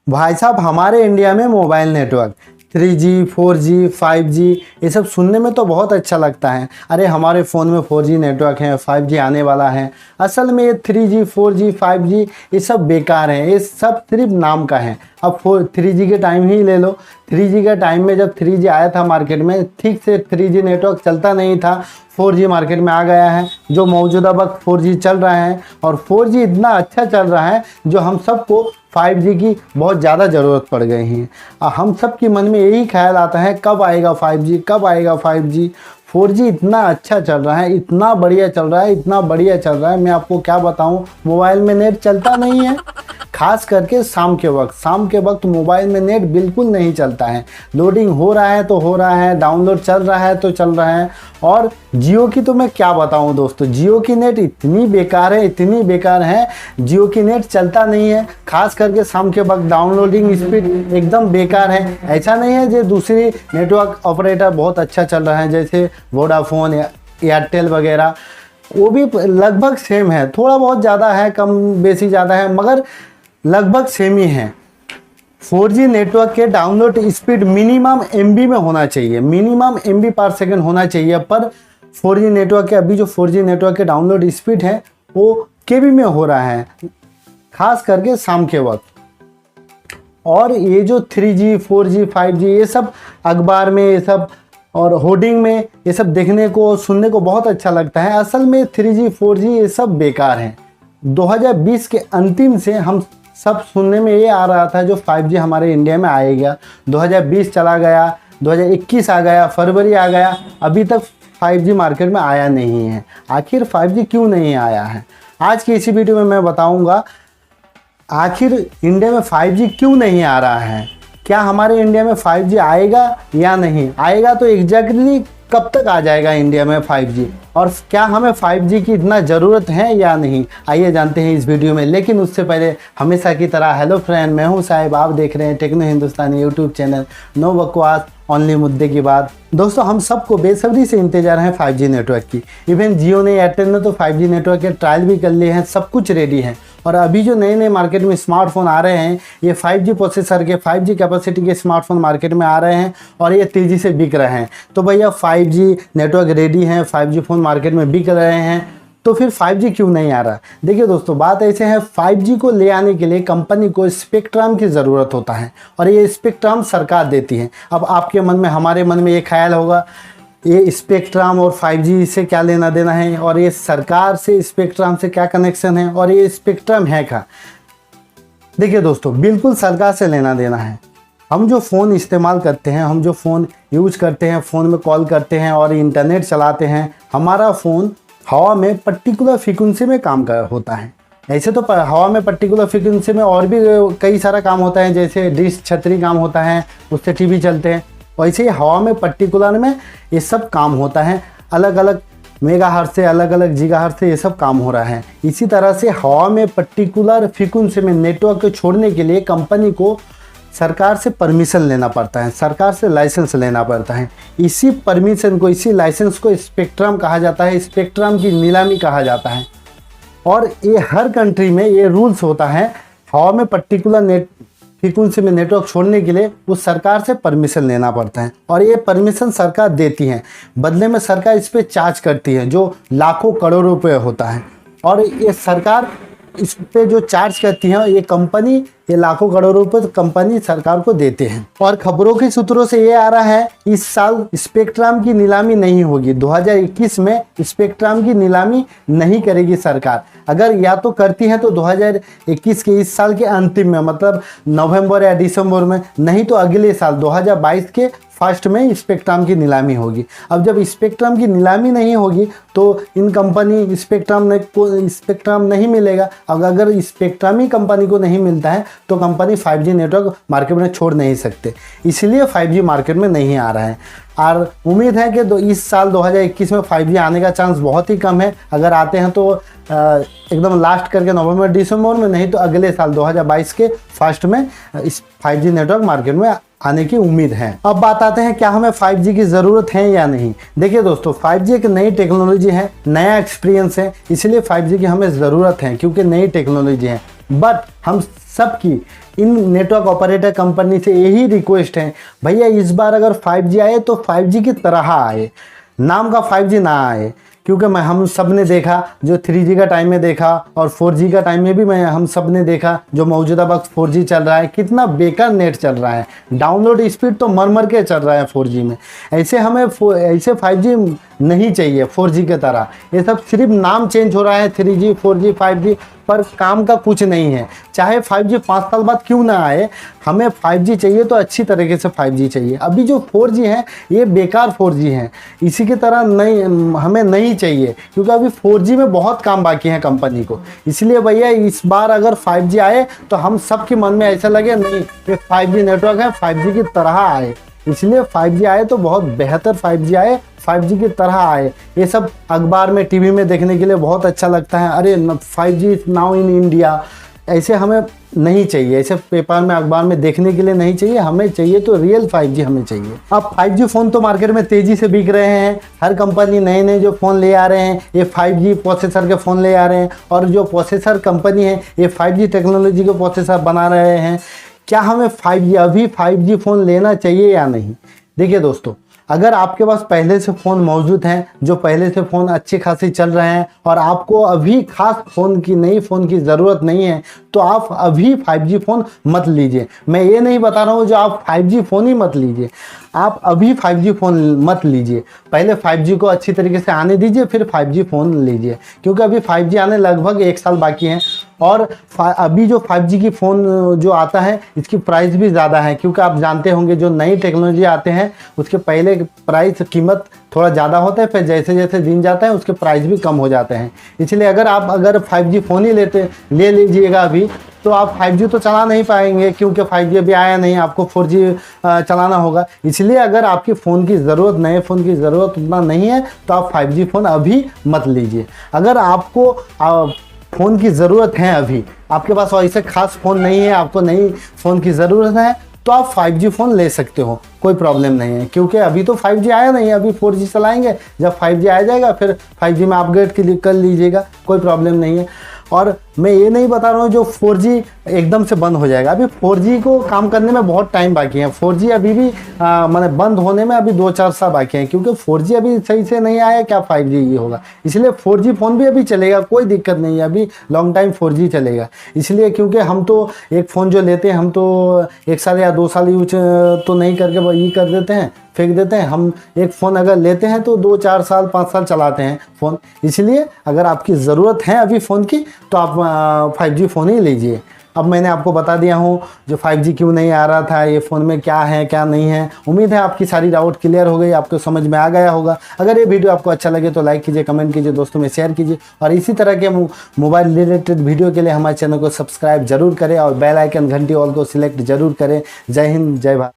भाई साहब, हमारे इंडिया में mobile network 3G 4G 5G ये सब सुनने में तो बहुत अच्छा लगता है। अरे हमारे फ़ोन में 4G नेटवर्क है, 5G आने वाला है। असल में ये 3G 4G 5G ये सब बेकार है, ये सब सिर्फ नाम का है। अब 3G के टाइम ही ले लो। 3G के टाइम में जब 3G आया था मार्केट में, ठीक से 3G नेटवर्क चलता नहीं था। 4G मार्केट में आ गया है, जो मौजूदा वक्त 4G चल रहा है और 4G इतना अच्छा चल रहा है जो हम सबको 5G की बहुत ज़्यादा ज़रूरत पड़ गई है। हम सब के मन में यही ख्याल आता है कब आएगा 5G, कब आएगा 5G। 4G इतना अच्छा चल रहा है, इतना बढ़िया चल रहा है, इतना बढ़िया चल रहा है, मैं आपको क्या बताऊं। मोबाइल में नेट चलता नहीं है, खास करके शाम के वक्त मोबाइल में नेट बिल्कुल नहीं चलता है। लोडिंग हो रहा है तो हो रहा है, डाउनलोड चल रहा है तो चल रहा है। और जियो की तो मैं क्या बताऊं दोस्तों, जियो की नेट इतनी बेकार है, इतनी बेकार है, जियो की नेट चलता नहीं है। खास करके शाम के वक्त डाउनलोडिंग स्पीड एकदम बेकार है। ऐसा नहीं है जो दूसरी नेटवर्क ऑपरेटर बहुत अच्छा चल रहा है, जैसे वोडाफोन या एयरटेल वगैरह, वो भी लगभग सेम है। थोड़ा बहुत ज़्यादा है, कम बेसी ज़्यादा है, मगर लगभग सेम ही है। 4G नेटवर्क के डाउनलोड स्पीड मिनिमम MB में होना चाहिए, मिनिमम MB पर सेकंड होना चाहिए। पर 4G नेटवर्क के अभी जो 4G नेटवर्क के डाउनलोड स्पीड है वो KB में हो रहा है, खास करके शाम के वक्त। और ये जो 3G 4G 5G ये सब अखबार में ये सब और होर्डिंग में ये सब देखने को सुनने को बहुत अच्छा लगता है। असल में 3G 4G ये सब बेकार है। 2020 के अंतिम से हम सब सुनने में ये आ रहा था जो 5G हमारे इंडिया में आएगा। 2020 चला गया, 2021 आ गया, फरवरी आ गया, अभी तक 5G मार्केट में आया नहीं है। आखिर 5G क्यों नहीं आया है, आज की इसी वीडियो में मैं बताऊंगा। आखिर इंडिया में 5G क्यों नहीं आ रहा है, क्या हमारे इंडिया में 5G आएगा या नहीं आएगा, तो एग्जैक्टली कब तक आ जाएगा इंडिया में 5G, और क्या हमें 5G की इतना ज़रूरत है या नहीं, आइए जानते हैं इस वीडियो में। लेकिन उससे पहले हमेशा की तरह हेलो फ्रेंड, मैं हूं साहिब, आप देख रहे हैं टेक्नो हिंदुस्तानी यूट्यूब चैनल। नो बकवास, ओनली मुद्दे की बात। दोस्तों, हम सबको बेसब्री से इंतजार है 5G नेटवर्क की। इवन जियो ने, एयरटेल ने तो 5G नेटवर्क के ट्रायल भी कर लिए हैं, सब कुछ रेडी है। और अभी जो नए नए मार्केट में स्मार्टफोन आ रहे हैं, ये 5G प्रोसेसर के 5G कैपेसिटी के स्मार्टफोन मार्केट में आ रहे हैं और ये तेज़ी से बिक रहे हैं। तो भैया 5G नेटवर्क रेडी हैं, 5G फ़ोन मार्केट में बिक रहे हैं, तो फिर 5G क्यों नहीं आ रहा। देखिए दोस्तों, बात ऐसे है, 5G को ले आने के लिए कंपनी को स्पेक्ट्रम की ज़रूरत होता है और ये स्पेक्ट्रम सरकार देती है। अब आपके मन में, हमारे मन में ये ख्याल होगा ये स्पेक्ट्रम और 5G से क्या लेना देना है, और ये सरकार से स्पेक्ट्रम से क्या कनेक्शन है, और ये स्पेक्ट्रम है क्या। देखिए दोस्तों, बिल्कुल सरकार से लेना देना है। हम जो फ़ोन इस्तेमाल करते हैं, हम जो फ़ोन यूज करते हैं, फ़ोन में कॉल करते हैं और इंटरनेट चलाते हैं, हमारा फ़ोन हवा में पर्टिकुलर फ्रीक्वेंसी में काम होता है। ऐसे तो हवा में पर्टिकुलर फ्रीक्वेंसी में और भी कई सारा काम होता है, जैसे डिश छतरी काम होता है, उससे टीवी चलते हैं। वैसे ही हवा में पर्टिकुलर में ये सब काम होता है, अलग अलग मेगाहर्ट्ज़ से, अलग अलग गीगाहर्ट्ज़ से ये सब काम हो रहा है। इसी तरह से हवा में पर्टिकुलर फ्रीक्वेंसी में नेटवर्क को छोड़ने के लिए कंपनी को सरकार से परमिशन लेना पड़ता है, सरकार से लाइसेंस लेना पड़ता है। इसी परमिशन को, इसी लाइसेंस को स्पेक्ट्रम कहा जाता है, स्पेक्ट्रम की नीलामी कहा जाता है। और ये हर कंट्री में ये रूल्स होता है, हवा में पर्टिकुलर फ्रीक्वेंसी में नेटवर्क छोड़ने के लिए उस सरकार से परमिशन लेना पड़ता है और ये परमिशन सरकार देती है। बदले में सरकार इस पर चार्ज करती है, जो लाखों करोड़ों रुपए होता है। और ये सरकार इस पे जो चार्ज करती है, ये कंपनी, ये लाखों करोड़ रुपए कंपनी सरकार को देते हैं। और खबरों के सूत्रों से ये आ रहा है, इस साल स्पेक्ट्रम की नीलामी नहीं होगी। 2021 में स्पेक्ट्रम की नीलामी नहीं करेगी सरकार। अगर या तो करती है तो 2021 के इस साल के अंतिम में, मतलब नवंबर या दिसंबर में, नहीं तो अगले साल 2022 के फर्स्ट में स्पेक्ट्रम की नीलामी होगी। अब जब स्पेक्ट्रम की नीलामी नहीं होगी तो इन कंपनी स्पेक्ट्रम नहीं मिलेगा। अब अगर स्पेक्ट्रम ही कंपनी को नहीं मिलता है तो कंपनी 5G नेटवर्क मार्केट में छोड़ नहीं सकते, इसलिए 5G मार्केट में नहीं आ रहा है। और उम्मीद है कि इस साल 2021 में 5G आने का चांस बहुत ही कम है। अगर आते हैं तो एकदम लास्ट करके नवंबर दिसंबर में, नहीं तो अगले साल 2022 के फर्स्ट में इस 5G नेटवर्क मार्केट में आने की उम्मीद है। अब बात आते हैं क्या हमें 5G की ज़रूरत है या नहीं। देखिए दोस्तों, 5G एक नई टेक्नोलॉजी है, नया एक्सपीरियंस है, इसलिए 5G की हमें ज़रूरत है, क्योंकि नई टेक्नोलॉजी है। बट हम सबकी इन नेटवर्क ऑपरेटर कंपनी से यही रिक्वेस्ट है, भैया इस बार अगर 5G आए तो 5G की तरह आए, नाम का 5G ना आए। क्योंकि हम सब ने देखा जो 3G का टाइम में देखा और 4G का टाइम में भी हम सब ने देखा जो मौजूदा वक्त 4G चल रहा है, कितना बेकार नेट चल रहा है, डाउनलोड स्पीड तो मर के चल रहा है 4G में। ऐसे हमें ऐसे 5G नहीं चाहिए 4G की तरह। ये सब सिर्फ नाम चेंज हो रहा है 3G 4G 5G, पर काम का कुछ नहीं है। चाहे 5G 5 साल बाद क्यों ना आए, हमें 5G चाहिए तो अच्छी तरीके से 5G चाहिए। अभी जो 4G है ये बेकार 4G है, इसी की तरह नहीं हमें नहीं चाहिए, क्योंकि अभी 4G में बहुत काम बाकी है कंपनी को। इसलिए भैया इस बार अगर 5G आए तो हम सब के मन में ऐसा लगे नहीं ये 5G नेटवर्क है, 5G की तरह आए। इसलिए 5G आए तो बहुत बेहतर 5G आए, 5G की तरह आए। ये सब अखबार में टीवी में देखने के लिए बहुत अच्छा लगता है, अरे 5G नाउ इन इंडिया, ऐसे हमें नहीं चाहिए, ऐसे पेपर में अखबार में देखने के लिए नहीं चाहिए। हमें चाहिए तो रियल 5G हमें चाहिए। अब 5G फ़ोन तो मार्केट में तेज़ी से बिक रहे हैं, हर कंपनी नए नए जो फ़ोन ले आ रहे हैं ये 5G प्रोसेसर के फ़ोन ले आ रहे हैं, और जो प्रोसेसर कंपनी है ये 5G टेक्नोलॉजी के प्रोसेसर बना रहे हैं। क्या हमें 5G अभी 5G फ़ोन लेना चाहिए या नहीं? देखिए दोस्तों, अगर आपके पास पहले से फ़ोन मौजूद हैं, जो पहले से फ़ोन अच्छे खासे चल रहे हैं और आपको अभी खास नई फ़ोन की ज़रूरत नहीं है, तो आप अभी 5G फ़ोन मत लीजिए। मैं ये नहीं बता रहा हूँ जो आप 5G फ़ोन ही मत लीजिए, आप अभी 5G फ़ोन मत लीजिए। पहले 5G को अच्छी तरीके से आने दीजिए, फिर 5G फ़ोन लीजिए, क्योंकि अभी 5G आने लगभग 1 साल बाकी है। और अभी जो 5G की फ़ोन जो आता है इसकी प्राइस भी ज़्यादा है, क्योंकि आप जानते होंगे जो नई टेक्नोलॉजी आते हैं उसके पहले प्राइस कीमत थोड़ा ज़्यादा होता है, फिर जैसे जैसे दिन जाता है उसके प्राइस भी कम हो जाते हैं। इसलिए अगर 5G फ़ोन ही ले लीजिएगा अभी, तो आप 5G तो चला नहीं पाएंगे, क्योंकि 5G अभी आया नहीं, आपको 4G चलाना होगा। इसलिए अगर आपकी फ़ोन की ज़रूरत नए फ़ोन की ज़रूरत उतना नहीं है तो आप 5G फ़ोन अभी मत लीजिए। अगर आपको फ़ोन की ज़रूरत है, अभी आपके पास ऐसे खास फ़ोन नहीं है, आपको नई फ़ोन की ज़रूरत है, तो आप 5G फ़ोन ले सकते हो, कोई प्रॉब्लम नहीं है। क्योंकि अभी तो 5G आया नहीं, अभी 4G चलाएंगे, जब 5G आ जाएगा फिर 5G में अपग्रेड कर लीजिएगा, कोई प्रॉब्लम नहीं है। और मैं ये नहीं बता रहा हूँ जो 4G एकदम से बंद हो जाएगा, अभी 4G को काम करने में बहुत टाइम बाकी है। 4G अभी भी माने बंद होने में अभी 2-4 साल बाकी हैं, क्योंकि 4G अभी सही से नहीं आया, क्या 5G ये होगा। इसलिए 4G फ़ोन भी अभी चलेगा, कोई दिक्कत नहीं है, अभी लॉन्ग टाइम 4G चलेगा। इसलिए क्योंकि हम तो एक फ़ोन जो लेते हैं हम तो 1 साल या 2 साल यूज तो नहीं करके ये कर देते हैं, फेंक देते हैं। हम एक फ़ोन अगर लेते हैं तो 2-4 साल 5 साल चलाते हैं फ़ोन। इसलिए अगर आपकी ज़रूरत है अभी फ़ोन की तो आप 5G फ़ोन ही लीजिए। अब मैंने आपको बता दिया हूँ जो 5G क्यों नहीं आ रहा था, ये फ़ोन में क्या है क्या नहीं है। उम्मीद है आपकी सारी डाउट क्लियर हो गई, आपको समझ में आ गया होगा। अगर ये वीडियो आपको अच्छा लगे तो लाइक कीजिए, कमेंट कीजिए, दोस्तों में शेयर कीजिए, और इसी तरह के मोबाइल रिलेटेड वीडियो के लिए हमारे चैनल को सब्सक्राइब जरूर करें और बेल आइकन घंटी ऑल को सिलेक्ट जरूर करें। जय हिंद, जय भारत।